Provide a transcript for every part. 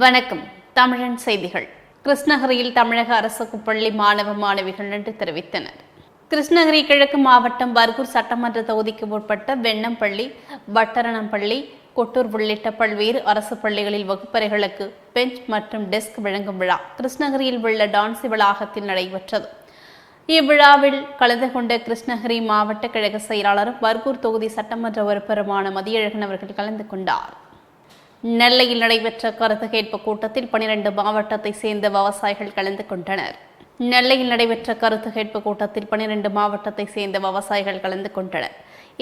வணக்கம். தமிழன் செய்திகள். கிருஷ்ணகிரியில் தமிழக அரசு பள்ளி மாணவ மாணவிகள் நன்றி தெரிவித்தனர். கிருஷ்ணகிரி கிழக்கு மாவட்டம் பர்கூர் சட்டமன்ற தொகுதிக்கு உட்பட்ட வெண்ணம்பள்ளி, வட்டரணம்பள்ளி, கொட்டூர் உள்ளிட்ட பல்வேறு அரசு பள்ளிகளில் வகுப்பறைகளுக்கு பெஞ்ச் மற்றும் டெஸ்க் வழங்கும் விழா கிருஷ்ணகிரியில் உள்ள டான்சி வளாகத்தில் நடைபெற்றது. இவ்விழாவில் கலந்து கொண்ட கிருஷ்ணகிரி மாவட்ட கழக செயலாளரும் பர்கூர் தொகுதி சட்டமன்ற உறுப்பினருமான மதியழகன் அவர்கள் கலந்து கொண்டார். நெல்லையில் நடைபெற்ற கருத்து கேட்பு கூட்டத்தில் 12 மாவட்டத்தை சேர்ந்த விவசாயிகள் கலந்து கொண்டனர். நெல்லையில் நடைபெற்ற கருத்து கேட்பு கூட்டத்தில் 12 மாவட்டத்தை சேர்ந்த விவசாயிகள் கலந்து கொண்டனர்.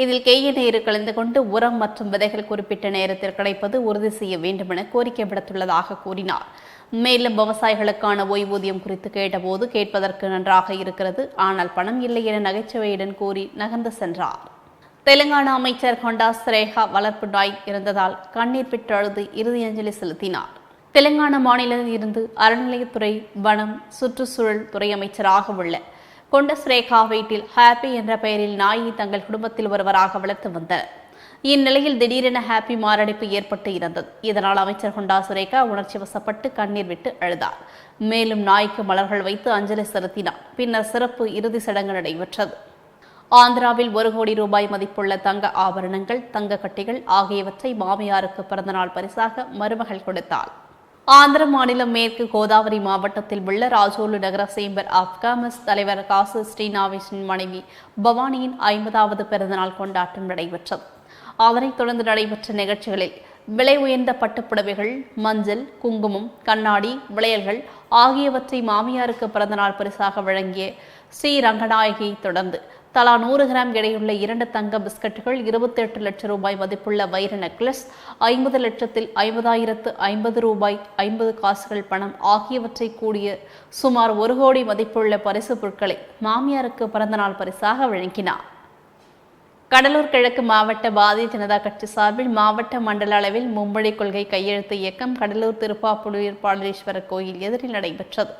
இதில் நேரு கலந்து கொண்டு உரம் மற்றும் விதைகள் குறிப்பிட்ட நேரத்தில் கிடைப்பது உறுதி செய்ய வேண்டும் என கோரிக்கை விடுத்துள்ளதாக கூறினார். மேலும் விவசாயிகளுக்கான ஓய்வூதியம் குறித்து கேட்டபோது கேட்பதற்கு நன்றாக இருக்கிறது, ஆனால் பணம் இல்லை என நகைச்சுவையுடன் கூறி நகர்ந்து சென்றார். தெலுங்கானா அமைச்சர் ஹொண்டா ஸ்ரேகா வளர்ப்பு நாய் இருந்ததால் கண்ணீர் விட்டு அழுது இறுதி அஞ்சலி செலுத்தினார். தெலுங்கானா மாநிலத்தில் இருந்து அறநிலையத்துறை, வனம், சுற்றுச்சூழல் துறை அமைச்சராக உள்ள கொண்ட ஸ்ரேகா வீட்டில் ஹாப்பி என்ற பெயரில் நாயை தங்கள் குடும்பத்தில் ஒருவராக வளர்த்து வந்தனர். இந்நிலையில் திடீரென ஹாப்பி மாரடைப்பு ஏற்பட்டு இருந்தது. இதனால் அமைச்சர் ஹொண்டா சுரேகா உணர்ச்சி வசப்பட்டு கண்ணீர் விட்டு அழுதார். மேலும் நாய்க்கு மலர்கள் வைத்து அஞ்சலி செலுத்தினார். பின்னர் சிறப்பு இறுதி சடங்கு நடைபெற்றது. ஆந்திராவில் 1 கோடி ரூபாய் மதிப்புள்ள தங்க ஆபரணங்கள், தங்க கட்டிகள் ஆகியவற்றை மாமியாருக்கு பிறந்தநாள் பரிசாக மருமகள் கொடுத்தாள். ஆந்திர மாநிலம் மேற்கு கோதாவரி மாவட்டத்தில் உள்ள ராஜோலு நகர சேம்பர் ஆஃப் காமர்ஸ் தலைவர் காசு ஸ்ரீநாவிஸின் மனைவி பவானியின் 50வது பிறந்தநாள் கொண்டாட்டம் நடைபெற்றது. அதனைத் தொடர்ந்து நடைபெற்ற நிகழ்ச்சிகளில் விலை உயர்ந்த பட்டுப்புடவைகள், மஞ்சள், குங்குமம், கண்ணாடி, வளையல்கள் ஆகியவற்றை மாமியாருக்கு பிறந்தநாள் பரிசாக வழங்கிய ஸ்ரீ ரங்கநாயகியை தொடர்ந்து தலா 100 கிராம் எடையுள்ள 2 தங்க பிஸ்கட்டுகள், 28 லட்சம் ரூபாய் மதிப்புள்ள வைர நெக்லஸ், 50 லட்சத்தில் 50,050 ரூபாய் 50 காசுகள் பணம் ஆகியவற்றை கூடிய சுமார் 1 கோடி மதிப்புள்ள பரிசு பொருட்களை மாமியாருக்கு பிறந்தநாள் பரிசாக வழங்கினார். கடலூர் கிழக்கு மாவட்ட பாரதிய ஜனதா கட்சி சார்பில் மாவட்ட மண்டல அளவில் மும்மொழி கொள்கை கையெழுத்து இயக்கம் கடலூர் திருப்பாப்புலியூர் பாலீஸ்வரர் கோயில் எதிரில் நடைபெற்றது.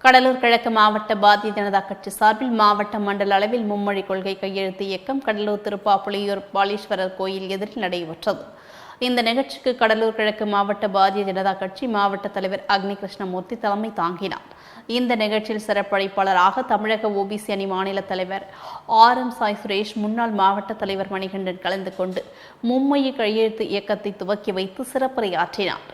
கடலூர் கிழக்கு மாவட்ட பாரதிய ஜனதா கட்சி சார்பில் மாவட்ட மண்டல அளவில் மும்மொழி கொள்கை கையெழுத்து இயக்கம் கடலூர் திருப்பாப்புலியூர் பாலீஸ்வரர் கோயில் எதிரில் நடைபெற்றது. இந்த நிகழ்ச்சிக்கு கடலூர் கிழக்கு மாவட்ட பாரதிய ஜனதா கட்சி மாவட்ட தலைவர் அக்னி கிருஷ்ணமூர்த்தி தலைமை தாங்கினார். இந்த நிகழ்ச்சியில் சிறப்பழைப்பாளராக தமிழக ஓபிசி அணி மாநில தலைவர் RM சாய் சுரேஷ், முன்னாள் மாவட்ட தலைவர் மணிகண்டன் கலந்து கொண்டு மும்மொழி கையெழுத்து இயக்கத்தை துவக்கி வைத்து சிறப்புரையாற்றினார்.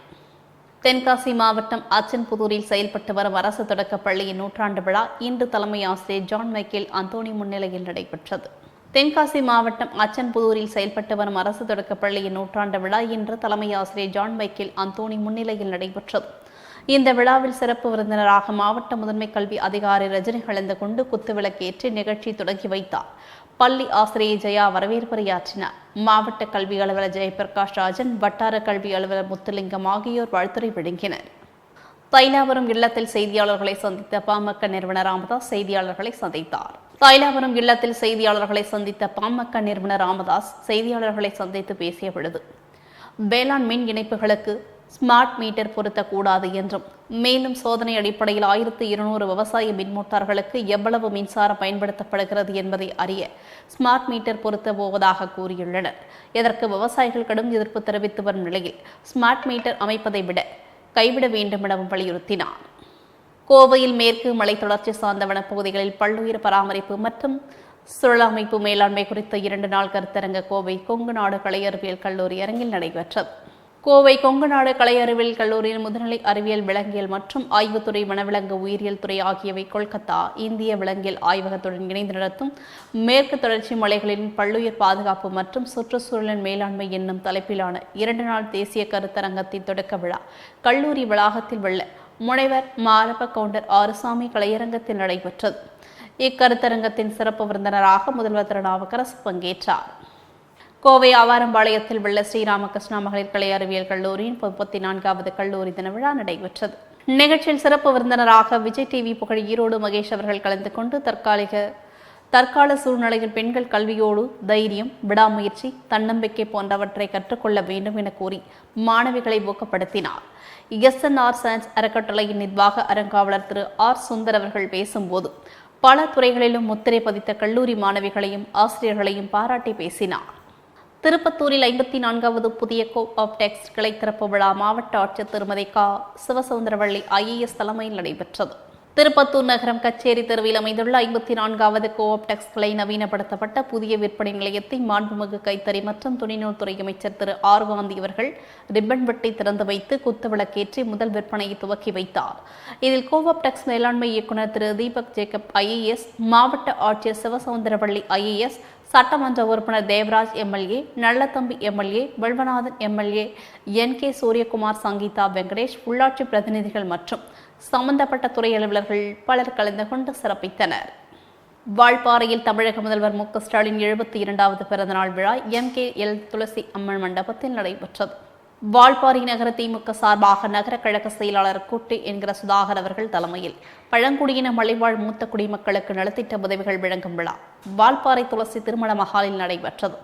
தென்காசி மாவட்டம் அச்சன்புதூரில் செயல்பட்டு வரும் அரசு தொடக்கப் பள்ளியின் நூற்றாண்டு விழா இன்று தலைமை ஆசிரியர் ஜான் மைக்கேல் அந்தோனி முன்னிலையில் நடைபெற்றது. தென்காசி மாவட்டம் அச்சன்புதூரில் செயல்பட்டு வரும் அரசு தொடக்கப் பள்ளியின் நூற்றாண்டு விழா இன்று தலைமை ஆசிரியர் ஜான் மைக்கேல் அந்தோனி முன்னிலையில் நடைபெற்றது. இந்த விழாவில் சிறப்பு விருந்தினராக மாவட்ட முதன்மை கல்வி அதிகாரி ரஜினி கலந்து கொண்டு குத்துவிளக்கேற்றி நிகழ்ச்சி தொடங்கி வைத்தார். பள்ளி ஆசிரியை ஜெயா வரவேற்புரையாற்றினார். மாவட்ட கல்வி அலுவலர் ஜெயபிரகாஷ் ராஜன், வட்டார கல்வி அலுவலர் முத்துலிங்கம் ஆகியோர் வாழ்த்துரை வழங்கினர். தைலாபுரம் இல்லத்தில் செய்தியாளர்களை சந்தித்த பாமக நிறுவனர் ராமதாஸ் செய்தியாளர்களை சந்தித்தார். தைலாபுரம் இல்லத்தில் செய்தியாளர்களை சந்தித்த பாமக நிறுவனர் ராமதாஸ் செய்தியாளர்களை சந்தித்து பேசிய பொழுது வேளாண் மின் இணைப்புகளுக்கு ஸ்மார்ட் மீட்டர் பொருத்தக்கூடாது என்றும், மேலும் சோதனை அடிப்படையில் 1200 விவசாய மின் மோட்டார்களுக்கு எவ்வளவு மின்சாரம் பயன்படுத்தப்படுகிறது என்பதை அறிய ஸ்மார்ட் மீட்டர் பொருத்த போவதாக கூறியுள்ளனர். இதற்கு விவசாயிகள் கடும் எதிர்ப்பு தெரிவித்து வரும் நிலையில் ஸ்மார்ட் மீட்டர் அமைப்பதை கைவிட வேண்டும் எனவும் வலியுறுத்தினார். கோவையில் மேற்கு மலை தொடர்ச்சி சார்ந்த வனப்பகுதிகளில் பல்லுயிர் பராமரிப்பு மற்றும் சுழல் அமைப்பு மேலாண்மை குறித்த 2 நாள் கருத்தரங்க கோவை கொங்கு நாடு கலை அறிவியல் கல்லூரி அரங்கில் நடைபெற்றது. கோவை கொங்கு நாடு கலை அறிவியல் கல்லூரியில் முதுநிலை அறிவியல், விலங்கியல் மற்றும் ஆய்வுத்துறை, வனவிலங்கு உயிரியல் துறை ஆகியவை கொல்கத்தா இந்திய விலங்கியல் ஆய்வகத்துடன் இணைந்து நடத்தும் மேற்கு தொடர்ச்சி மலைகளின் பல்லுயிர் பாதுகாப்பு மற்றும் சுற்றுச்சூழல் மேலாண்மை என்னும் தலைப்பிலான 2 நாள் தேசிய கருத்தரங்கத்தின் தொடக்க விழா கல்லூரி வளாகத்தில் உள்ள முனைவர் மாரப்ப கவுண்டர் ஆறுசாமி கலையரங்கத்தில் நடைபெற்றது. இக்கருத்தரங்கத்தின் சிறப்பு விருந்தினராக முதல்வர் திருநாவுக்கரசு பங்கேற்றார். கோவை ஆவாரம்பாளையத்தில் உள்ள ஸ்ரீராமகிருஷ்ணா மகளிர் கலை அறிவியல் கல்லூரியின் 34வது கல்லூரி தின விழா நடைபெற்றது. நிகழ்ச்சியில் சிறப்பு விருந்தினராக விஜய் டிவி புகழ் ஈரோடு மகேஷ் அவர்கள் கலந்து கொண்டு தற்கால சூழ்நிலையில் பெண்கள் கல்வியோடு தைரியம், விடாமுயற்சி, தன்னம்பிக்கை போன்றவற்றை கற்றுக்கொள்ள வேண்டும் என கூறி மாணவிகளை ஊக்கப்படுத்தினார். SNR சயின்ஸ் அறக்கட்டளையின் நிர்வாக அறங்காவலர் திரு R சுந்தர் அவர்கள் பேசும்போது பல துறைகளிலும் முத்திரை பதித்த கல்லூரி மாணவிகளையும் ஆசிரியர்களையும் பாராட்டி பேசினார். திருப்பத்தூரில் 54வது புதிய கோ-ஆப்டெக்ஸ் கிளை திறப்பு விழா மாவட்ட ஆட்சியர் திருமதி சிவசவுந்தரவள்ளி IAS தலைமையில் நடைபெற்றது. திருப்பத்தூர் நகரம் கச்சேரி தெருவில் அமைந்துள்ள 54வது கோ-ஆப்டெக்ஸ் கிளை நவீனப்படுத்தப்பட்ட புதிய விற்பனை நிலையத்தை மாண்புமிகு கைத்தறி மற்றும் துணிநூல்துறை அமைச்சர் திரு காந்தி அவர்கள் ரிப்பன் வெட்டி திறந்து வைத்து குத்துவிளக்கேற்றி முதல் விற்பனையை துவக்கி வைத்தார். இதில் கோ-ஆப்டெக்ஸ் மேலாண்மை இயக்குநர் திரு தீபக் ஜேக்கப் IAS, மாவட்ட ஆட்சியர் சிவசவுந்தரவள்ளி IAS, சட்டமன்ற உறுப்பினர் Devaraj MLA, Nallathambi MLA, வெல்வநாதன் MLA, NK Suryakumar, Sangeetha Venkatesh, உள்ளாட்சி பிரதிநிதிகள் மற்றும் சம்பந்தப்பட்ட துறை அலுவலர்கள் பலர் கலந்து கொண்டு சிறப்பித்தனர். வால்பாறையில் தமிழக முதல்வர் மு ஸ்டாலின் 72வது பிறந்தநாள் விழா MKL துளசி அம்மன் மண்டபத்தில் நடைபெற்றது. வால்பாறை நகர திமுக சார்பாக நகர கழக செயலாளர் கூட்டு என்கிற சுதாகர் அவர்கள் தலைமையில் பழங்குடியின மலைவாழ் மூத்த குடிமக்களுக்கு நலத்திட்ட உதவிகள் வழங்கும் விழா வால்பாறை துளசி திருமண மகாலில் நடைபெற்றது.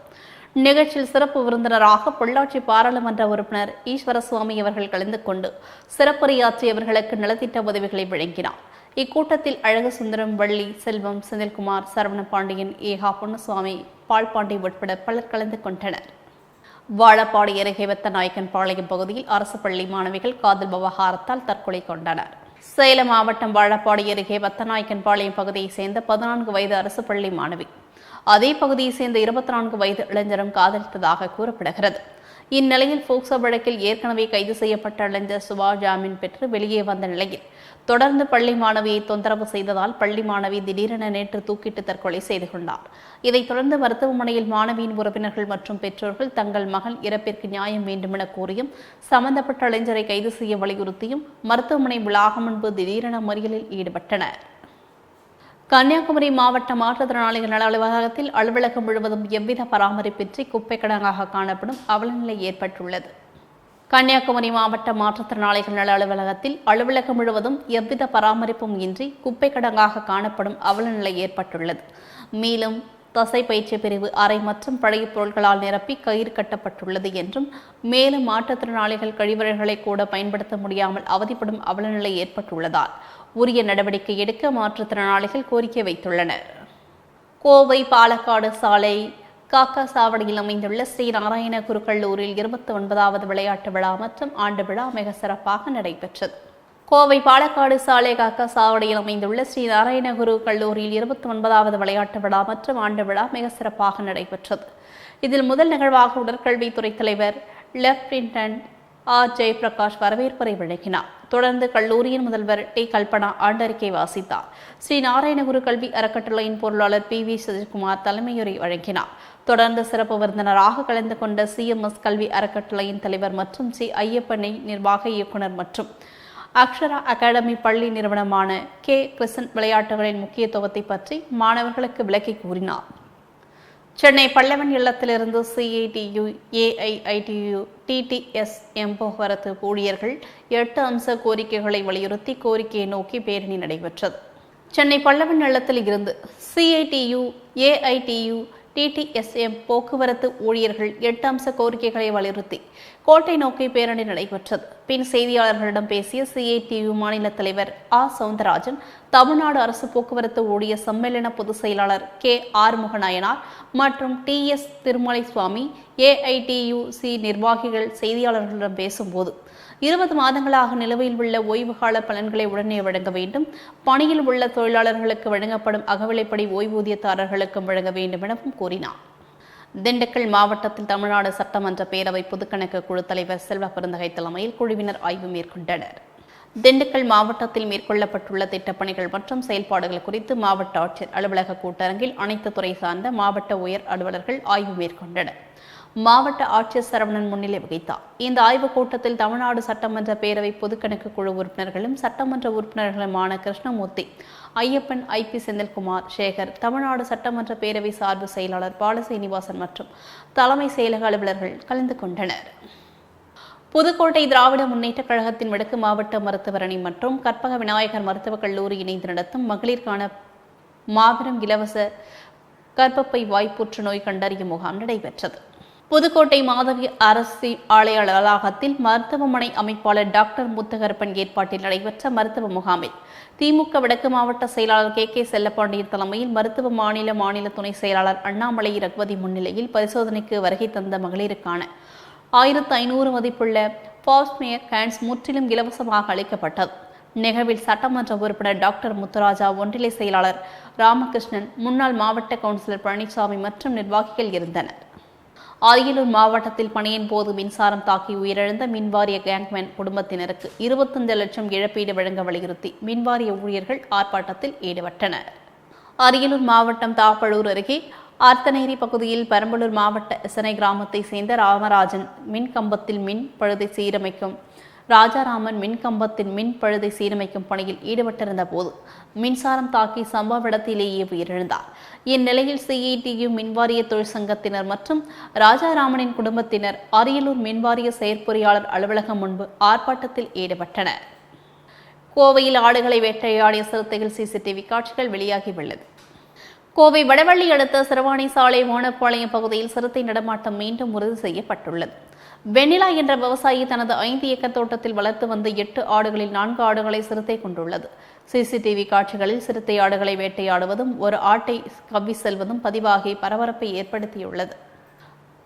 நிகழ்ச்சியில் சிறப்பு விருந்தினராக பொள்ளாச்சி பாராளுமன்ற உறுப்பினர் ஈஸ்வரசுவாமி அவர்கள் கலந்து கொண்டு சிறப்புரையாற்றியவர்களுக்கு நலத்திட்ட உதவிகளை வழங்கினார். இக்கூட்டத்தில் அழகு சுந்தரம், வள்ளி, செல்வம், செந்தில்குமார், சரவண பாண்டியன், ஏகா பொன்னுசுவாமி, பால்பாண்டி உட்பட பலர் கலந்து கொண்டனர். வாழப்பாடி அருகே வெத்தநாயக்கன் பாளையம் பகுதியில் அரசு பள்ளி மாணவிகள் காதல் விவகாரத்தால் தற்கொலை கொண்டனர். சேலம் மாவட்டம் வாழப்பாடி அருகே வெத்தநாயக்கன் பாளையம் பகுதியைச் சேர்ந்த 14 வயது அரசு பள்ளி மாணவி அதே பகுதியைச் சேர்ந்த 24 வயது இளைஞரும் காதலித்ததாக கூறப்படுகிறது. இந்நிலையில் போக்சோ வழக்கில் ஏற்கனவே கைது செய்யப்பட்ட இளைஞர் சுபா ஜாமீன் பெற்று வெளியே வந்த நிலையில் தொடர்ந்து பள்ளி மாணவியை தொந்தரவு செய்ததால் பள்ளி மாணவி திடீரென நேற்று தூக்கிட்டு தற்கொலை செய்து கொண்டார். இதைத் தொடர்ந்து மருத்துவமனையில் மாணவியின் உறவினர்கள் மற்றும் பெற்றோர்கள் தங்கள் மகள் இறப்பிற்கு நியாயம் வேண்டுமென கூறியும் சம்பந்தப்பட்ட இளைஞரை கைது செய்ய வலியுறுத்தியும் மருத்துவமனை வளாகம் முன்பு திடீரென மறியலில் ஈடுபட்டனர். கன்னியாகுமரி மாவட்ட மாற்றுத்திறனாளிகள் நல அலுவலகத்தில் அலுவலகம் முழுவதும் எவ்வித பராமரிப்பின்றி குப்பை கிடங்காக காணப்படும் அவலநிலை ஏற்பட்டுள்ளது. கன்னியாகுமரி மாவட்ட மாற்றுத்திறனாளிகள் நல அலுவலகத்தில் அலுவலகம் முழுவதும் எவ்வித பராமரிப்பும் இன்றி குப்பை கிடங்காக காணப்படும் அவலநிலை ஏற்பட்டுள்ளது. மேலும் தசை பயிற்சி பிரிவு அறை மற்றும் பழைய பொருட்களால் நிரப்பி கயிறு கட்டப்பட்டுள்ளது என்றும் மேலும் மாற்றுத்திறனாளிகள் கழிவறைகளை கூட பயன்படுத்த முடியாமல் அவதிப்படும் அவலநிலை ஏற்பட்டுள்ளதால் உரிய நடவடிக்கை எடுக்க மாற்றுத்திறனாளிகள் கோரிக்கை வைத்துள்ளனர். கோவை பாலக்காடு சாலை காக்கா சாவடியில் அமைந்துள்ள ஸ்ரீ நாராயண குரு கல்லூரியில் 29வது விளையாட்டு விழா மற்றும் ஆண்டு விழா மிக சிறப்பாக நடைபெற்றது. கோவை பாலக்காடு சாலை காக்கா சாவடியில் அமைந்துள்ள ஸ்ரீ நாராயண குரு கல்லூரியில் 29வது விளையாட்டு விழா மற்றும் ஆண்டு விழா மிக சிறப்பாக நடைபெற்றது. இதில் முதல் நிகழ்வாக உடற்கல்வித்துறை தலைவர் லெப்டினன்ட் ஜெயபிரகாஷ் வரவேற்புரை வழங்கினார். தொடர்ந்து கல்லூரியின் முதல்வர் கல்பனா ஆண்டறிக்கை வாசித்தார். ஸ்ரீ நாராயணகுரு கல்வி அறக்கட்டளையின் பொருளாளர் PV சஜிகுமார் தலைமையுரை வழங்கினார். தொடர்ந்து சிறப்பு விருந்தினராக கலந்து கொண்ட CMS கல்வி அறக்கட்டளையின் தலைவர் மற்றும் ஐயப்பனை நிர்வாக இயக்குநர் மற்றும் அக்ஷரா அகாடமி பள்ளி நிறுவனமான கிருஷ்ணன் விளையாட்டுகளின் முக்கியத்துவத்தை பற்றி மாணவர்களுக்கு விளக்கி கூறினார். Chennai Pallavan இல்லத்திலிருந்து CITU, AIITU, TTSM போக்குவரத்து ஊழியர்கள் 8 அம்ச கோரிக்கைகளை வலியுறுத்தி கோரிக்கையை நோக்கி பேரணி நடைபெற்றது. சென்னை பல்லவன் இல்லத்தில் இருந்து CITU, AITU, TTSM போக்குவரத்து ஊழியர்கள் 8 அம்ச கோரிக்கைகளை வலியுறுத்தி கோட்டை நோக்கி பேரணி நடைபெற்றது. பின் செய்தியாளர்களிடம் பேசிய CITU மாநில தலைவர் சவுந்தரராஜன், தமிழ்நாடு அரசு போக்குவரத்து ஊழியர் சம்மேளன பொதுச் செயலாளர் ஆறுமுகநாயனார் மற்றும் TS திருமலை சுவாமி AITUC நிர்வாகிகள் செய்தியாளர்களிடம் பேசும்போது 20 மாதங்களாக நிலுவையில் உள்ள ஓய்வு கால பலன்களை உடனே வழங்க வேண்டும், பணியில் உள்ள தொழிலாளர்களுக்கு வழங்கப்படும் அகவிலைப்படி ஓய்வூதியதாரர்களுக்கும் வழங்க வேண்டும் எனவும் கூறினார். திண்டுக்கல் மாவட்டத்தில் தமிழ்நாடு சட்டமன்ற பேரவை பொதுக்கணக்கு குழு தலைவர் செல்வ பெருந்தகை தலைமையில் குழுவினர் ஆய்வு மேற்கொண்டனர். திண்டுக்கல் மாவட்டத்தில் மேற்கொள்ளப்பட்டுள்ள திட்டப்பணிகள் மற்றும் செயல்பாடுகள் குறித்து மாவட்ட ஆட்சியர் அலுவலக கூட்டரங்கில் அனைத்து துறை சார்ந்த மாவட்ட உயர் அலுவலர்கள் ஆய்வு மேற்கொண்டனர். மாவட்ட ஆட்சியர் சரவணன் முன்னிலை வகித்தார். இந்த ஆய்வுக் கூட்டத்தில் தமிழ்நாடு சட்டமன்ற பேரவை பொதுக்கணக்கு குழு உறுப்பினர்களும் சட்டமன்ற உறுப்பினர்களுமான கிருஷ்ணமூர்த்தி, ஐயப்பன், IP செந்தில்குமார், சேகர், தமிழ்நாடு சட்டமன்ற பேரவை சார்பு செயலாளர் பாலசீனிவாசன் மற்றும் தலைமை செயலக அலுவலர்கள் கலந்து கொண்டனர். புதுக்கோட்டை திராவிட முன்னேற்ற கழகத்தின் வடக்கு மாவட்ட மருத்துவர் அணி மற்றும் கற்பக விநாயகர் மருத்துவக் கல்லூரி இணைந்து நடத்தும் மகளிருக்கான மாபெரும் இலவச கர்ப்பப்பை வாய் புற்றுநோய் கண்டறியும் முகாம் நடைபெற்றது. புதுக்கோட்டை மாதவி அரசு ஆலய வளாகத்தில் மருத்துவமனை அமைப்பாளர் டாக்டர் முத்துகருப்பன் ஏற்பாட்டில் நடைபெற்ற மருத்துவ முகாமில் திமுக வடக்கு மாவட்ட செயலாளர் கே செல்லப்பாண்டியன் தலைமையில் மருத்துவ மாநில துணை செயலாளர் அண்ணாமலை ரகுபதி முன்னிலையில் பரிசோதனைக்கு வருகை தந்த மகளிருக்கான 1500 மதிப்புள்ள பாஸ்மேயர் கேன்ஸ் முற்றிலும் இலவசமாக அளிக்கப்பட்டது. நிகழ்வில் சட்டமன்ற உறுப்பினர் டாக்டர் முத்துராஜா, ஒன்றிலை செயலாளர் ராமகிருஷ்ணன், முன்னாள் மாவட்ட கவுன்சிலர் பழனிசாமி மற்றும் நிர்வாகிகள் இருந்தனர். அரியலூர் மாவட்டத்தில் பணியின் போது மின்சாரம் தாக்கி உயிரிழந்த மின்வாரிய கேங்மேன் குடும்பத்தினருக்கு 25 லட்சம் இழப்பீடு வழங்க வலியுறுத்தி மின்வாரிய ஊழியர்கள் ஆர்ப்பாட்டத்தில் ஈடுபட்டனர். அரியலூர் மாவட்டம் தாப்பழூர் அருகே ஆர்த்தநேரி பகுதியில் பெரம்பலூர் மாவட்ட எசனை கிராமத்தை சேர்ந்த ராமராஜன் மின்கம்பத்தில் மின் பழுதை சீரமைக்கும் ராஜாராமன் மின்கம்பத்தின் மின் பழுதை சீரமைக்கும் பணியில் ஈடுபட்டிருந்த போது மின்சாரம் தாக்கி சம்பவ இடத்திலேயே உயிரிழந்தார். இந்நிலையில் சிஐடியு மின்வாரிய தொழிற்சங்கத்தினர் மற்றும் ராஜாராமனின் குடும்பத்தினர் அரியலூர் மின்வாரிய செயற்பொறியாளர் அலுவலகம் முன்பு ஆர்ப்பாட்டத்தில் ஈடுபட்டனர். கோவையில் ஆடுகளை வேட்டையாடிய சிறுத்தைகள் சிசிடிவி காட்சிகள் வெளியாகியுள்ளது. கோவை வடவள்ளி அடுத்த சிறுவாணி சாலை மோனப்பாளையம் பகுதியில் சிறுத்தை நடமாட்டம் மீண்டும் உறுதி செய்யப்பட்டுள்ளது. வெண்ணிலா என்ற விவசாயி தனது 5 ஏக்கர் தோட்டத்தில் வளர்த்து வந்த 8 ஆடுகளில் 4 ஆடுகளை சிறுத்தை கொண்டுள்ளது. சிசிடிவி காட்சிகளில் சிறுத்தை ஆடுகளை வேட்டையாடுவதும் ஒரு ஆட்டை கவ்வி செல்வதும் பதிவாகி பரபரப்பை ஏற்படுத்தியுள்ளது.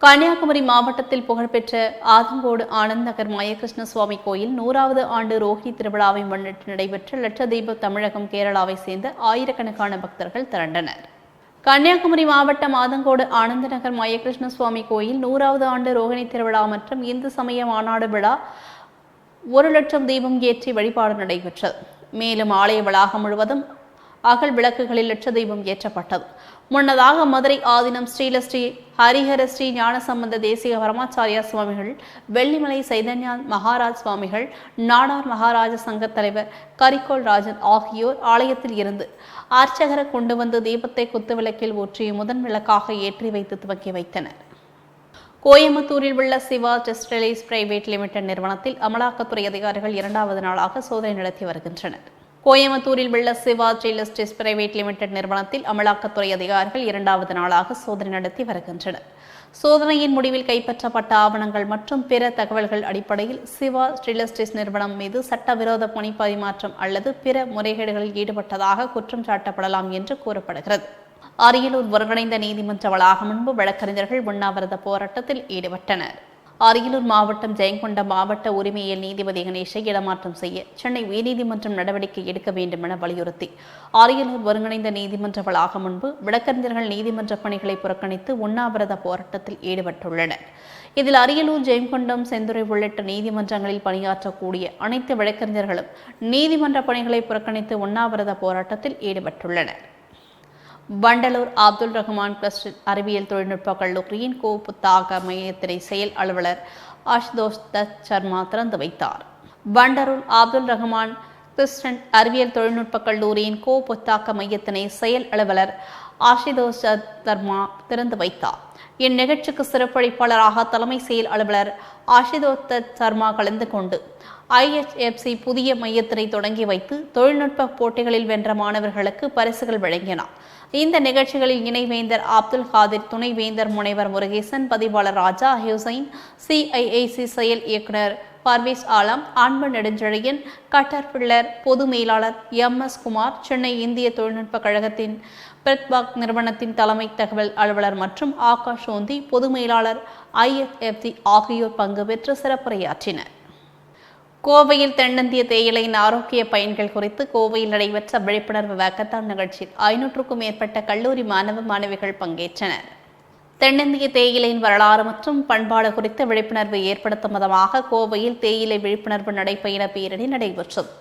கன்னியாகுமரி மாவட்டத்தில் புகழ்பெற்ற ஆதங்கோடு ஆனந்த் நகர் மாயகிருஷ்ண சுவாமி கோயில் 100வது ஆண்டு ரோஹிணி திருவிழாவை முன்னிட்டு நடைபெற்ற லட்சதீப தமிழகம் கேரளாவை சேர்ந்த ஆயிரக்கணக்கான பக்தர்கள் திரண்டனர். கன்னியாகுமரி மாவட்டம் ஆதங்கோடு ஆனந்த நகர் மாயகிருஷ்ண சுவாமி கோயில் 100வது ஆண்டு ரோஹிணி திருவிழா மற்றும் இந்து சமய மாநாடு விழா 1 லட்சம் தீபம் ஏற்றி வழிபாடு நடைபெற்றது. மேலும் ஆலய வளாகம் முழுவதும் அகல் விளக்குகளில் லட்ச தீபம் ஏற்றப்பட்டது. முன்னதாக மதுரை ஆதீனம் ஸ்ரீ ஹரிஹர ஸ்ரீ ஞானசம்பந்த தேசிக பரமாச்சாரியா சுவாமிகள், வெள்ளிமலை சைதன்யா மகாராஜ் சுவாமிகள், நாடார் மகாராஜ சங்க தலைவர் கரிகோல் ராஜன் ஆகியோர் ஆலயத்தில் இருந்து அர்ச்சகரை கொண்டு வந்து தீபத்தை குத்துவிளக்கில் ஊற்றி முதன் விளக்காக ஏற்றி வைத்து துவக்கி வைத்தனர். கோயம்புத்தூரில் உள்ள சிவா டெக்ஸ்டைல்ஸ் பிரைவேட் லிமிடெட் நிறுவனத்தில் அமலாக்கத்துறை அதிகாரிகள் 2வது நாளாக சோதனை நடத்தி வருகின்றனர். கோயம்புத்தூரில் உள்ள சிவா டெக்ஸ்டைல்ஸ் பிரைவேட் லிமிடெட் நிறுவனத்தில் அமலாக்கத்துறை அதிகாரிகள் 2வது நாளாக சோதனை நடத்தி வருகின்றனர். சோதனையின் முடிவில் கைப்பற்றப்பட்ட ஆவணங்கள் மற்றும் பிற தகவல்கள் அடிப்படையில் சிவா டெக்ஸ்டைல்ஸ் நிறுவனம் மீது சட்டவிரோத பணி பரிமாற்றம் அல்லது பிற முறைகேடுகளில் ஈடுபட்டதாக குற்றம் சாட்டப்படலாம் என்று கூறப்படுகிறது. அரியலூர் ஒருங்கிணைந்த நீதிமன்ற வளாகம் முன்பு வழக்கறிஞர்கள் உண்ணாவிரத போராட்டத்தில் ஈடுபட்டனர். அரியலூர் மாவட்டம் ஜெயங்கொண்ட மாவட்ட உரிமையியல் நீதிபதி கணேஷை இடமாற்றம் செய்ய சென்னை உயர்நீதிமன்றம் நடவடிக்கை எடுக்க வேண்டும் என வலியுறுத்தி அரியலூர் ஒருங்கிணைந்த நீதிமன்ற வளாகம் முன்பு வழக்கறிஞர்கள் நீதிமன்ற பணிகளை புறக்கணித்து உண்ணாவிரத போராட்டத்தில் ஈடுபட்டுள்ளனர். இதில் அரியலூர், ஜெயங்கொண்டம், செந்துறை உள்ளிட்ட நீதிமன்றங்களில் பணியாற்றக்கூடிய அனைத்து வழக்கறிஞர்களும் நீதிமன்ற பணிகளை புறக்கணித்து உண்ணாவிரத போராட்டத்தில் ஈடுபட்டுள்ளனர். வண்டலூர் அப்துல் ரஹ்மான் கிறிஸ்டின் அறிவியல் தொழில்நுட்ப கல்லூரியின் புத்தாக்க மையத்தினை செயல் அலுவலர் அசுதோஷ் தத் சர்மா திறந்து வைத்தார். வண்டலூர் அப்துல் ரஹ்மான் கிறிஸ்டின் அறிவியல் தொழில்நுட்ப கல்லூரியின் புத்தாக்க மையத்தினை செயல் அலுவலர் அசுதோஷ் தத் சர்மா திறந்து வைத்தார். இந்நிகழ்ச்சிக்கு சிறப்பளிப்பாளராக தலைமை செயல் அலுவலர் அசுதோஷ் தத் சர்மா கலந்து கொண்டு IHFC புதிய மையத்தினை தொடங்கி வைத்து தொழில்நுட்ப போட்டிகளில் வென்ற மாணவர்களுக்கு பரிசுகள் வழங்கினார். இந்த நிகழ்ச்சிகளில் இணைவேந்தர் அப்துல் காதிர், துணைவேந்தர் முனைவர் முருகேசன், பதிவாளர் ராஜா ஹுசைன், CIIC செயல் இயக்குனர் பர்வேஸ் ஆலம், அன்பு நெடுஞ்செழியன், கட்டர்பிள்ளர், பொது மேலாளர் MS குமார், சென்னை இந்திய தொழில்நுட்ப கழகத்தின் பிரித்பாக் நிறுவனத்தின் தலைமை தகவல் அலுவலர் மற்றும் ஆகாஷ் சோந்தி, பொது மேலாளர் IHFC ஆகியோர் பங்கு பெற்று சிறப்புரையாற்றினர். கோவையில் தென்னிந்திய தேயிலையின் ஆரோக்கிய பயன்கள் குறித்து கோவையில் நடைபெற்ற விழிப்புணர்வு வாக்கத்தான் நிகழ்ச்சியில் 500க்கும் மேற்பட்ட கல்லூரி மாணவ மாணவிகள் பங்கேற்றனர். தென்னிந்திய தேயிலையின் வரலாறு மற்றும் பண்பாடு குறித்த விழிப்புணர்வை ஏற்படுத்தும் விதமாக கோவையில் தேயிலை விழிப்புணர்வு நடைபயண பேரணி நடைபெற்றது.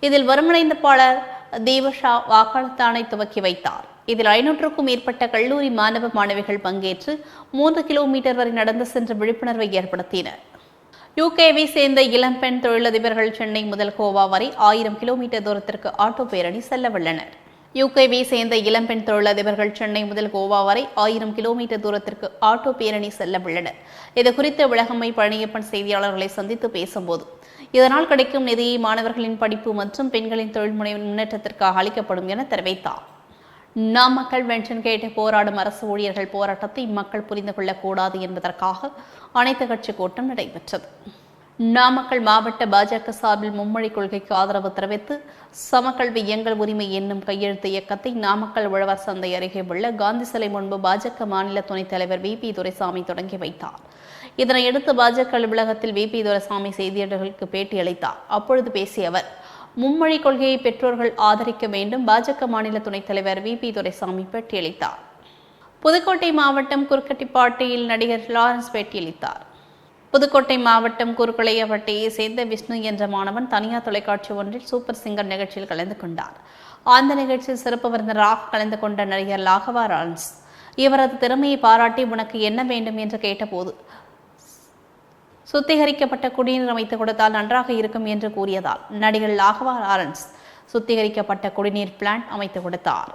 இதில் ஒருங்கிணைந்த பாளர் தேவஷா வாக்காளத்தானை துவக்கி வைத்தார். இதில் 500க்கும் மேற்பட்ட கல்லூரி மாணவ மாணவிகள் பங்கேற்று 3 கிலோமீட்டர் வரை நடந்து சென்று விழிப்புணர்வை ஏற்படுத்தினர். UKவை சேர்ந்த இளம்பெண் தொழிலதிபர்கள் சென்னை முதல் கோவா வரை 1000 கிலோமீட்டர் தூரத்திற்கு ஆட்டோ பேரணி செல்ல உள்ளனர். UKவை சேர்ந்த இளம்பெண் தொழிலதிபர்கள் சென்னை முதல் கோவா வரை 1000 கிலோமீட்டர் தூரத்திற்கு ஆட்டோ பேரணி செல்ல உள்ளனர். இதுகுறித்து உலகம்மை பழனியப்பன் செய்தியாளர்களை சந்தித்து பேசும்போது, இதனால் கிடைக்கும் நிதியை மாணவர்களின் படிப்பு மற்றும் பெண்களின் தொழில் முனைவின் முன்னேற்றத்திற்காக அளிக்கப்படும் என தெரிவித்தார். நாமக்கல் வென்ஷன் கேட்டு போராடும் அரசு ஊழியர்கள் போராட்டத்தை மக்கள் புரிந்து கொள்ளக்கூடாது என்பதற்காக அனைத்து கட்சி கூட்டம் நடைபெற்றது. நாமக்கல் மாவட்ட பாஜக சார்பில் மும்மொழி கொள்கைக்கு ஆதரவு தெரிவித்து சமக்கல்வி எங்கள் உரிமை என்னும் கையெழுத்து இயக்கத்தை நாமக்கல் உழவர் சந்தை அருகே உள்ள காந்தி சிலை முன்பு பாஜக மாநில துணைத் தலைவர் VP துரைசாமி தொடங்கி வைத்தார். இதனையடுத்து பாஜக அலுவலகத்தில் VP துரைசாமி செய்தியாளர்களுக்கு பேட்டியளித்தார். அப்பொழுது பேசிய அவர், மும்மொழி கொள்கையை பெற்றோர்கள் ஆதரிக்க வேண்டும். பாஜக மாநில துணைத் தலைவர் VP துரைசாமி பேட்டியளித்தார். புதுக்கோட்டை மாவட்டம் குருக்கட்டிப்பாட்டியில் நடிகர் லாரன்ஸ் பேட்டியளித்தார். புதுக்கோட்டை மாவட்டம் குறுக்குளையப்பட்டியை சேர்ந்த விஷ்ணு என்ற மாணவன் தனியார் தொலைக்காட்சி ஒன்றில் சூப்பர் சிங்கர் நிகழ்ச்சியில் கலந்து கொண்டார். அந்த நிகழ்ச்சியில் சிறப்பு விருந்தினராக கலந்து கொண்ட நடிகர் லாகவா லாரன்ஸ் இவரது திறமையை பாராட்டி உனக்கு என்ன வேண்டும் என்று கேட்டபோது சுத்திகரிக்கப்பட்ட குடிநீர் அமைத்து கொடுத்தால் நன்றாக இருக்கும் என்று கூறியதால் நடிகர் லாகவா லாரன்ஸ் சுத்திகரிக்கப்பட்ட குடிநீர் பிளான்ட் அமைத்து கொடுத்தார்.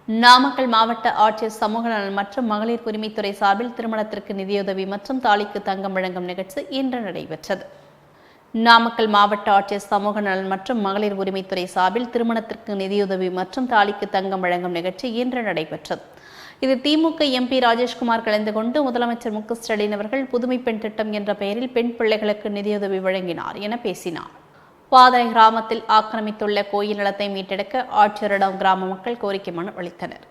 நாமக்கல் மாவட்ட ஆட்சியர் சமூக நலன் மற்றும் மகளிர் உரிமைத்துறை சார்பில் திருமணத்திற்கு நிதியுதவி மற்றும் தாலிக்கு தங்கம் வழங்கும் நிகழ்ச்சி இன்று நடைபெற்றது. நாமக்கல் மாவட்ட ஆட்சியர் சமூக நலன் மற்றும் மகளிர் உரிமைத்துறை சார்பில் திருமணத்திற்கு நிதியுதவி மற்றும் தாலிக்கு தங்கம் வழங்கும் நிகழ்ச்சி இன்று நடைபெற்றது. இது திமுக MP ராஜேஷ்குமார் கலந்து கொண்டு முதலமைச்சர் மு க ஸ்டாலின் அவர்கள் புதுமை பெண் திட்டம் என்ற பெயரில் பெண் பிள்ளைகளுக்கு நிதியுதவி வழங்கினார் என பேசினார். பாதரை கிராமத்தில் ஆக்கிரமித்துள்ள கோயில் நிலத்தை மீட்டெடுக்க ஆட்சியரிடம் கிராம மக்கள் கோரிக்கை மனு அளித்தனர்.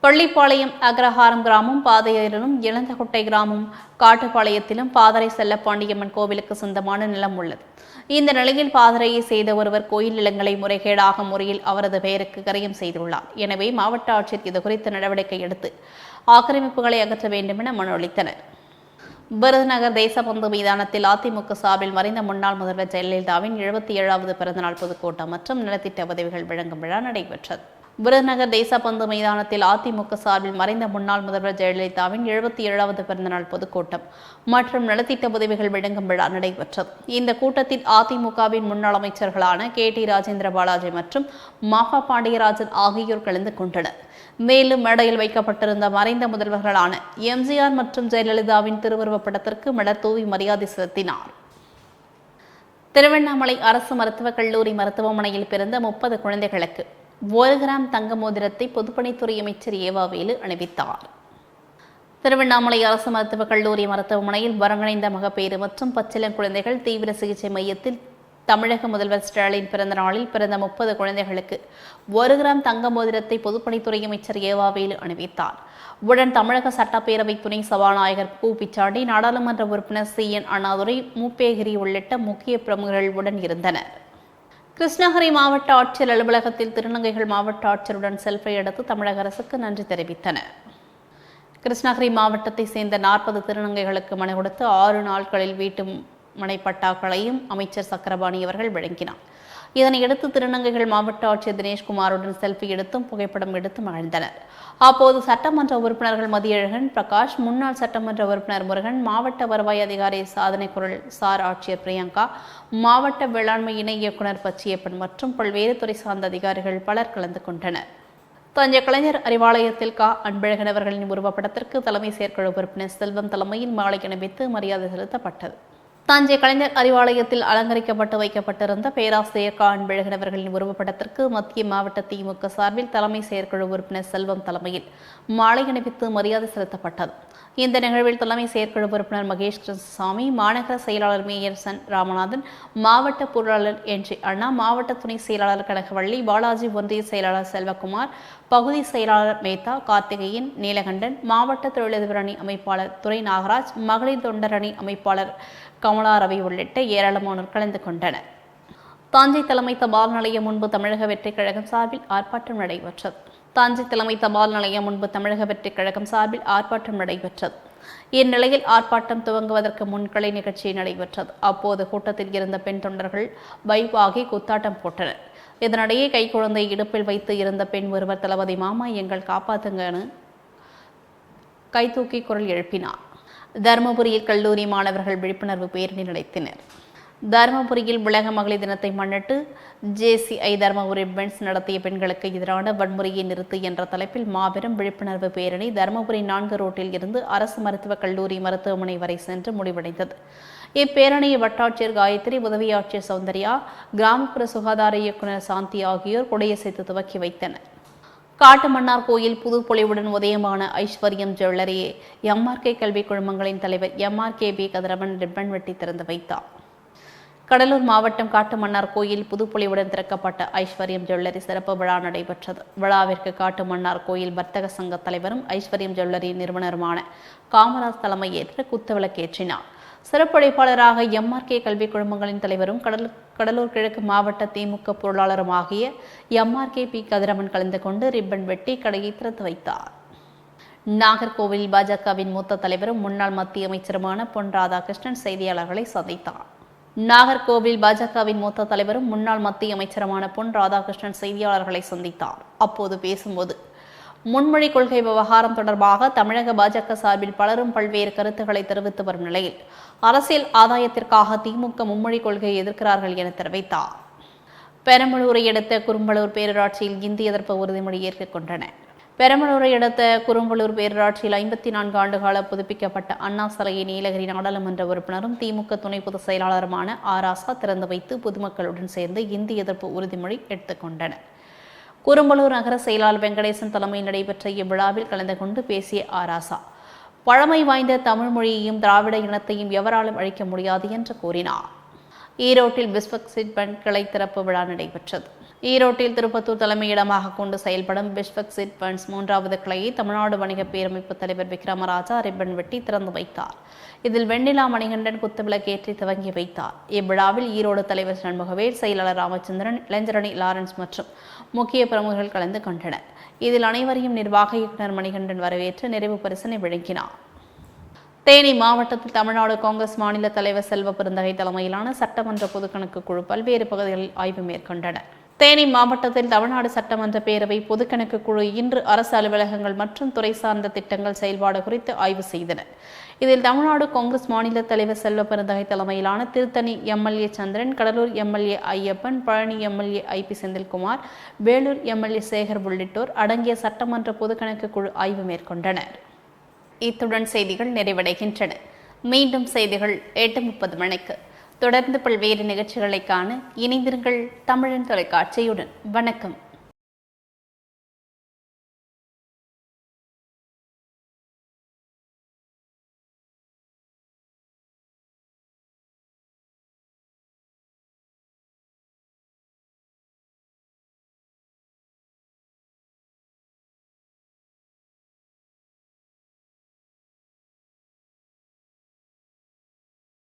பள்ளிப்பாளையம் அக்ரஹாரம் கிராமம் பாதையிலும் இளந்தகுட்டை கிராமம் காட்டுப்பாளையத்திலும் பாதரை செல்லப்பாண்டியம்மன் கோவிலுக்கு சொந்தமான நிலம் உள்ளது. இந்த நிலையில் பாதரையை செய்த ஒருவர் கோயில் நிலங்களை முறைகேடாக முறையில் அவரது பெயருக்கு கரையம் செய்துள்ளார். எனவே மாவட்ட ஆட்சியர் இதுகுறித்து நடவடிக்கை எடுத்து ஆக்கிரமிப்புகளை அகற்ற வேண்டும் என மனு அளித்தனர். விருதுநகர் தேசபந்து மைதானத்தில் அதிமுக சார்பில் மறைந்த முன்னாள் முதல்வர் ஜெயலலிதாவின் 77வது பிறந்தநாள் பொதுக்கூட்டம் மற்றும் நலத்திட்ட உதவிகள் வழங்கும் விழா நடைபெற்றது. விருதுநகர் தேசபந்து மைதானத்தில் அதிமுக சார்பில் மறைந்த முன்னாள் முதல்வர் ஜெயலலிதாவின் 77வது பிறந்தநாள் பொதுக்கூட்டம் மற்றும் நலத்திட்ட உதவிகள் வழங்கும் விழா நடைபெற்றது. இந்த கூட்டத்தில் அதிமுகவின் முன்னாள் அமைச்சர்களான KT ராஜேந்திர பாலாஜி மற்றும் மாஃபா பாண்டியராஜன் ஆகியோர் கலந்து கொண்டனர். மேலும் மேடையில் வைக்கப்பட்டிருந்த மறைந்த முதல்வர்களான MGR மற்றும் ஜெயலலிதாவின் திருவுருவப் படத்திற்கு மலர் தூவி மரியாதை செலுத்தினார். திருவண்ணாமலை அரசு மருத்துவக் கல்லூரி மருத்துவமனையில் பிறந்த 30 குழந்தைகளுக்கு 1 கிராம் தங்க மோதிரத்தை பொதுப்பணித்துறை அமைச்சர் ஏவாவேலு அணிவித்தார். திருவண்ணாமலை அரசு மருத்துவக் கல்லூரி மருத்துவமனையில் வரங்கணைந்த மகப்பேறு மற்றும் பச்சிளம் குழந்தைகள் தீவிர சிகிச்சை மையத்தில் தமிழக முதல்வர் ஸ்டாலின் பிறந்த நாளில் பிறந்த 30 குழந்தைகளுக்கு 1 கிராம் தங்க மோதிரத்தை பொதுப்பணித்துறை அமைச்சர் ஏவாவேலு அணிவித்தார். உடன் தமிழக சட்டப்பேரவை துணை சபாநாயகர் கு பிச்சாண்டி, நாடாளுமன்ற உறுப்பினர் CN அண்ணாதுரை, மூப்பேகிரி உள்ளிட்ட முக்கிய பிரமுகர்கள் உடன் இருந்தனர். கிருஷ்ணகிரி மாவட்ட ஆட்சியர் அலுவலகத்தில் திருநங்கைகள் மாவட்ட ஆட்சியருடன் செல்ஃபி எடுத்து தமிழக அரசுக்கு நன்றி தெரிவித்தனர். கிருஷ்ணகிரி மாவட்டத்தை சேர்ந்த 40 திருநங்கைகளுக்கு மனு கொடுத்து 6 நாட்களில் வீட்டு மனை பட்டாக்களையும் அமைச்சர் சக்கரபாணி அவர்கள் வழங்கினார். இதனையடுத்து திருநங்கைகள் மாவட்ட ஆட்சியர் தினேஷ்குமாருடன் செல்ஃபி எடுத்தும் புகைப்படம் எடுத்து மகிழ்ந்தனர். அப்போது சட்டமன்ற உறுப்பினர்கள் மதியழகன், பிரகாஷ், முன்னாள் சட்டமன்ற உறுப்பினர் முருகன், மாவட்ட வருவாய் அதிகாரி சாதனை குரல் சார் ஆட்சியர் பிரியங்கா, மாவட்ட வேளாண்மை இணை இயக்குநர் பச்சியப்பன் மற்றும் பல்வேறு துறை சார்ந்த அதிகாரிகள் பலர் கலந்து கொண்டனர். தஞ்சை கலைஞர் அறிவாலயத்தில் அன்பழகன் அவர்களின் உருவப்படத்திற்கு தலைமை செயற்குழு உறுப்பினர் செல்வம் தலைமையில் மாலை அணிவித்து மரியாதை செலுத்தப்பட்டது. தஞ்சை கலைஞர் அறிவாலயத்தில் அலங்கரிக்கப்பட்டு வைக்கப்பட்டிருந்த பேராசிரியர் அன்பழகன் அவர்களின் உருவப்படத்திற்கு மத்திய மாவட்ட திமுக சார்பில் தலைமை செயற்குழு உறுப்பினர் செல்வம் தலைமையில் மாலை அணிவித்து மரியாதை செலுத்தப்பட்டது. இந்த நிகழ்வில் தலைமை செயற்குழு உறுப்பினர் மகேஷ் கிருஷ்ணசாமி, மாநகர செயலாளர் மேயர் சன் ராமநாதன், மாவட்ட பொருளாளர் NG அண்ணா, மாவட்ட துணை செயலாளர் கனகவள்ளி, பாலாஜி, ஒன்றிய செயலாளர் செல்வகுமார், பகுதி செயலாளர் மேத்தா, கார்த்திகேயன், நீலகண்டன், மாவட்ட தொழிலதிபர் அணி அமைப்பாளர் துரை நாகராஜ், மகளிர் தொண்டர் அணி அமைப்பாளர் கமலா ரவி உள்ளிட்ட ஏராளமானோர் கலந்து கொண்டனர். தஞ்சை தலைமை தபால் நிலையம் முன்பு தமிழக வெற்றிக் கழகம் சார்பில் ஆர்ப்பாட்டம் நடைபெற்றது. தஞ்சை தலைமை தபால் நிலையம் முன்பு தமிழக வெற்றிக் கழகம் சார்பில் ஆர்ப்பாட்டம் நடைபெற்றது. இந்நிலையில் ஆர்ப்பாட்டம் துவங்குவதற்கு முன் கலை நிகழ்ச்சி நடைபெற்றது. அப்போது கூட்டத்தில் இருந்த பெண் தொண்டர்கள் வைவாகி குத்தாட்டம் போட்டனர். இதனிடையே கைக்குழந்தை இடுப்பில் வைத்து இருந்த பெண் ஒருவர் தளபதி மாமா எங்கள் காப்பாத்துங்கன்னு கைதூக்கி குரல் எழுப்பினார். தருமபுரியில் கல்லூரி மாணவர்கள் விழிப்புணர்வு பேரணி நடத்தினர். தருமபுரியில் உலக மகளிர் தினத்தை முன்னிட்டு JCI தருமபுரி பெண்ஸ் நடத்திய பெண்களுக்கு எதிரான வன்முறையை நிறுத்து என்ற தலைப்பில் மாபெரும் விழிப்புணர்வு பேரணி தருமபுரி 4 ரோட்டில் இருந்து அரசு மருத்துவக் கல்லூரி மருத்துவமனை வரை சென்று முடிவடைந்தது. இப்பேரணியை வட்டாட்சியர் காயத்ரி, உதவி ஆட்சியர் சௌந்தர்யா, கிராமப்புற சுகாதார இயக்குநர் சாந்தி ஆகியோர் கொடியசைத்து துவக்கி வைத்தனர். காட்டுமன்னார் கோயில் புதுப்பொலிவுடன் உதயமான ஐஸ்வர்யம் ஜுவல்லரியை எம்ஆர்கே கல்வி குழுமங்களின் தலைவர் எம்ஆர்கே கதிரவன் ரிப்பன் வெட்டி திறந்து வைத்தார். கடலூர் மாவட்டம் காட்டுமன்னார் கோயில் புதுப்பொலிவுடன் திறக்கப்பட்ட ஐஸ்வர்யம் ஜுவல்லரி சிறப்பு விழா நடைபெற்றது. விழாவிற்கு காட்டுமன்னார் கோயில் வர்த்தக சங்க தலைவரும் ஐஸ்வர்யம் ஜுவல்லரி நிறுவனருமான காமராஜ் தலைமையேற்று குத்துவிளக்கேற்றினார். சிறப்பழைப்பாளராக எம்ஆர்கே கல்வி குழுமங்களின் தலைவரும் கடலூர் கிழக்கு மாவட்ட திமுக பொருளாளருமாகிய எம்ஆர்கே கதிரவன் கலந்து கொண்டு ரிப்பன் வெட்டி கடையை திறந்து வைத்தார். நாகர்கோவில் பாஜகவின் மூத்த தலைவரும் முன்னாள் மத்திய அமைச்சருமான பொன் ராதாகிருஷ்ணன் செய்தியாளர்களை சந்தித்தார். நாகர்கோவில் பாஜகவின் மூத்த தலைவரும் முன்னாள் மத்திய அமைச்சருமான பொன் ராதாகிருஷ்ணன் செய்தியாளர்களை சந்தித்தார். அப்போது பேசும்போது முன்மொழி கொள்கை விவகாரம் தொடர்பாக தமிழக பாஜக சார்பில் பலரும் பல்வேறு கருத்துக்களை தெரிவித்து வரும் நிலையில் அரசியல் ஆதாயத்திற்காக திமுக மும்மொழி கொள்கையை எதிர்க்கிறார்கள் என தெரிவித்தார். பெரம்பலூரை அடுத்த குரும்பலூர் பேரூராட்சியில் இந்தி எதிர்ப்பு உறுதிமொழி ஏற்றுக்கொண்டன. பெரம்பலூரை அடுத்த குரும்பலூர் பேரூராட்சியில் 54 ஆண்டுகால புதுப்பிக்கப்பட்ட அண்ணா சிலையை நீலகிரி நாடாளுமன்ற உறுப்பினரும் திமுக துணை பொதுச் செயலாளருமான ஆராசா திறந்து வைத்து பொதுமக்களுடன் சேர்ந்து இந்தி எதிர்ப்பு உறுதிமொழி எடுத்துக்கொண்டனர். குரும்பலூர் நகர செயலாளர் வெங்கடேசன் தலைமையில் நடைபெற்ற இவ்விழாவில் கலந்து கொண்டு பேசிய ஆராசா, பழமை வாய்ந்த தமிழ் மொழியையும் திராவிட இனத்தையும் எவராலும் அழிக்க முடியாது என்று கூறினார். ஈரோட்டில் பிஸ்வக்சிட் பண்ட் கிளை திறப்பு விழா நடைபெற்றது. ஈரோட்டில் திருப்பத்தூர் தலைமையிடமாக கொண்டு செயல்படும் பிஸ்வக்சிட் பண்ட்ஸ் 3வது கிளையை தமிழ்நாடு வணிக பேரமைப்பு தலைவர் விக்ரமராஜா ரிப்பன் வெட்டி திறந்து வைத்தார். இதில் வெண்ணிலா மணிகண்டன் குத்துவிளக்கேற்றி துவங்கி வைத்தார். இவ்விழாவில் ஈரோடு தலைவர் சண்முகவேல், செயலாளர் ராமச்சந்திரன், இளைஞரணி லாரன்ஸ் மற்றும் முக்கிய பிரமுகர்கள் கலந்து கொண்டனர். இதில் அனைவரையும் நிர்வாக இயக்குநர் மணிகண்டன் வரவேற்று நிறைவு பரிசினை வழங்கினார். தேனி மாவட்டத்தில் தமிழ்நாடு காங்கிரஸ் மாநில தலைவர் செல்வ பெருந்தகை தலைமையிலான சட்டமன்ற பொதுக்கணக்கு குழு பல்வேறு பகுதிகளில் ஆய்வு மேற்கொண்டனர். தேனி மாவட்டத்தில் தமிழ்நாடு சட்டமன்ற பேரவை பொதுக்கணக்கு குழு இன்று அரசு அலுவலகங்கள் மற்றும் துறை சார்ந்த திட்டங்கள் செயல்பாடு குறித்து ஆய்வு செய்தனர். இதில் தமிழ்நாடு காங்கிரஸ் மாநில தலைவர் செல்வ பெருந்தகை தலைமையிலான Tiruttani MLA Chandran, Cuddalore MLA Ayyappan, Palani MLA IP Senthilkumar, Vellore MLA Sekar உள்ளிட்டோர் அடங்கிய சட்டமன்ற பொதுக்கணக்கு குழு ஆய்வு மேற்கொண்டனர். இத்துடன் செய்திகள் நிறைவடைகின்றன. மீண்டும் செய்திகள் 8:30 மணிக்கு. தொடர்ந்து பல்வேறு நிகழ்ச்சிகளை காண இணைந்திருங்கள் தமிழன் தொலைக்காட்சியுடன். வணக்கம்.